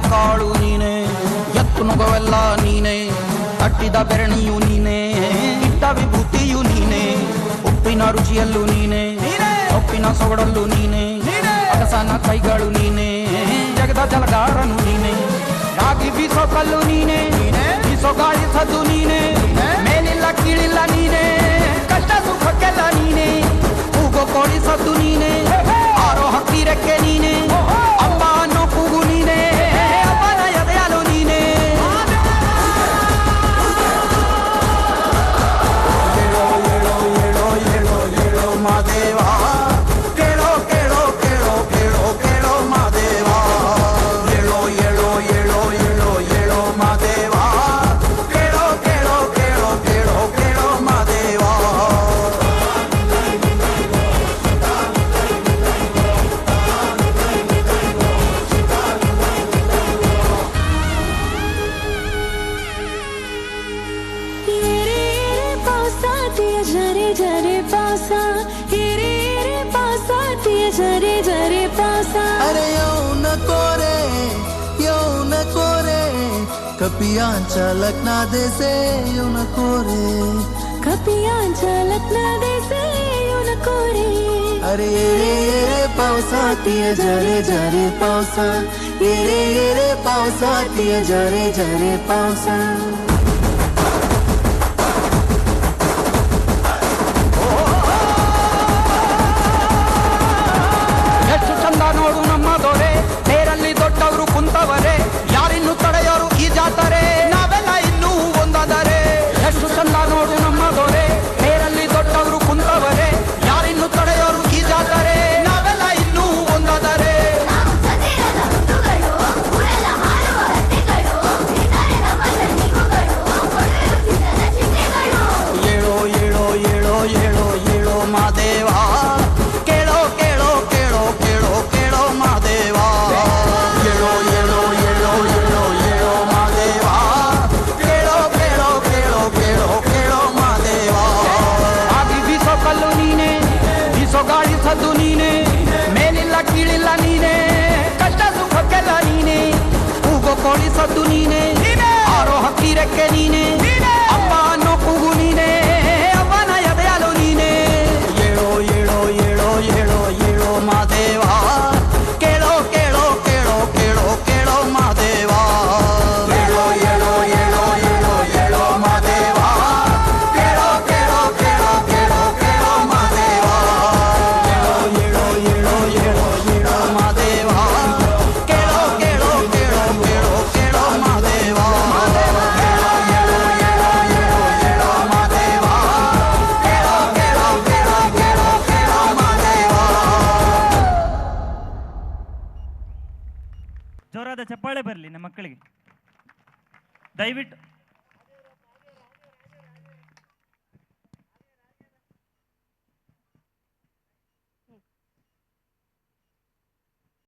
ಕಾಳು ನೀನೆ, ಎತ್ತು ನೊಗವೆಲ್ಲ ನೀನೆ, ತಟ್ಟಿದ ಬೆರಣಿಯು ನೀನೆ, ಇಟ್ಟ ವಿಭೂತಿಯು ನೀನೆ, ಉಪ್ಪಿನ ರುಚಿಯಲ್ಲೂ ನೀನೆ, ಉಪ್ಪಿನ ಸೊಗಡಲ್ಲೂ ನೀನೆ, ಅಗಸನ ಕೈಗಳು ನೀನೆ, ಜಗದ ಜಲಗಾರನು ನೀನೆ, ರಾಗಿ ಬೀಸೋ ಕಲ್ಲು ನೀನೆ, ಬೀಸೋ ಗಾಳಿ ಸದ್ದು ನೀನೆ, ಮೇಲಿಲ್ಲ ಕೀಳಿಲ್ಲ ನೀನೆ, ಕಷ್ಟ ಸುಖಕ್ಕೆಲ್ಲ ನೀನೆ, ಕೂಗೋ ಕೋಳಿ ಸದ್ದು ನೀನೆ, ಆರೋ ಹಕ್ಕಿ ರೆಕ್ಕೆ ನೀನೆ, ಅಮ್ಮ ಅನ್ನೋ ಕೂಗು ನೀನೆ, ಅಪ್ಪನ ಎದೆಯಲು ನೀನೆ. ಏಳೋ ಏಳೋ ಏಳೋ ಏಳೋ ಏಳೋ ಮಾದೇವ, ಕೇಳೋ ಕೇಳೋ ಕೇಳೋ ಕೇಳೋ ಕೇಳೋ ಮಾದೇವ, ಏಳೋ ಏಳೋ ಏಳೋ ಏಳೋ ಏಳೋ ಮಾದೇವ, ಕೇಳೋ ಕೇಳೋ ಕೇಳೋ ಕೇಳೋ ಕೇಳೋ ಮಾದೇವ. झरे झरे पावसा, हिरे हिरे पावसा, तिये झरे झरे पावसा. अरे येऊ नको रे, कपियांच्या लग्ना देसे येऊ नको रे, कपियांच्या लग्ना देसे येऊ नको रे. अरे येरे पावसा तिये झरे झरे पावसा, येरे पावसा तिये झरे झरे पावसा. ನೋಡು ನಮ್ಮ ದೊರೆ, ತೇರಲ್ಲಿ ದೊಡ್ಡವರು ಕುಂತವರೇ, ಯಾರಿನ್ನು ತಡೆಯೋರು ಈ ಜಾತರೆ, ನಾವೆಲ್ಲ ಇನ್ನೂ ಒಂದಾದರೆ. ಎಷ್ಟು ಚಂದ ನೋಡು ನಮ್ಮ ದೊರೆ, ತೇರಲ್ಲಿ ದೊಡ್ಡವರು ಕುಂತವರೇ, ಯಾರಿನ್ನು ತಡೆಯೋರು ಈ ಜಾತರೆ, ನಾವೆಲ್ಲ ಇನ್ನೂ ಒಂದಾದರೆ. ಏಳೋ ಏಳೋ ಏಳೋ ಏಳೋ ಏಳೋ ಮಾದೇವ, ಕೇಳೋ ಕೇಳೋ ಕೇಳೋ ಕೇಳೋ ಕೇಳೋ ಮಾದೇವ, ಏಳೋ ಏಳೋ ಏಳೋ ಏಳೋ ಏಳೋ ಮಾದೇವ, ಕೇಳೋ ಕೇಳೋ ಕೇಳೋ ಕೇಳೋ ಕೇಳೋ ಮಾದೇವ. ಆಗಿ ಬೀಸೋ ಕಲ್ಲು ನೀನೆ, ಬೀಸೋ ಗಾಳಿ ಸದ್ದು ನೀನೆ, ಮೇಲಿಲ್ಲ ಕೀಳಿಲ್ಲ ನೀನೆ, ಕಷ್ಟ ಸುಖಕ್ಕೆಲ್ಲ ನೀನೆ, ಕೂಗೋ ಕೋಳಿ ಸದ್ದು ನೀನೆ, ಆರೋ ಹಕ್ಕಿ ರೆಕ್ಕೆ ನೀನೆ, ಅಮ್ಮ ಅನ್ನೋ ಕೂಗು ನೀನೆ, ಅಪ್ಪನ ಎದೆಯಲು ನೀನೆ. ಏಳೋ ಏಳೋ ಏಳೋ ಏಳೋ ಏಳೋ ಮಾದೇವ, ಕೇಳೋ ಕೇಳೋ ಕೇಳೋ ಕೇಳೋ ಕೇಳೋ ಮಾದೇವ, ಏಳೋ ಏಳೋ ಏಳೋ ಏಳೋ ಏಳೋ ಮಾದೇವ, ಕೇಳೋ ಕೇಳೋ ಕೇಳೋ ಕೇಳೋ ಕೇಳೋ ಮಾದೇವ, ಏಳೋ ಏಳೋ ಏಳೋ ಏಳೋ ಮಾದೇವ, ಕೇಳೋ ಕೇಳೋ ಕೇಳೋ ಕೇಳೋ ಕೇಳೋ ಮಾದೇವ, ಏಳೋ ಏಳೋ ಏಳೋ ಏಳೋ ಏಳೋ ಮಾದೇವ, ಕೇಳೋ ಕೇಳೋ ಕೇಳೋ ಕೇಳೋ ಕೇಳೋ ಮಾದೇವ. ಜೋರಾದ ಚಪ್ಪಾಳೆ ಬರಲಿ ನಮ್ಮ ಮಕ್ಕಳಿಗೆ ದಯವಿಟ್ಟು.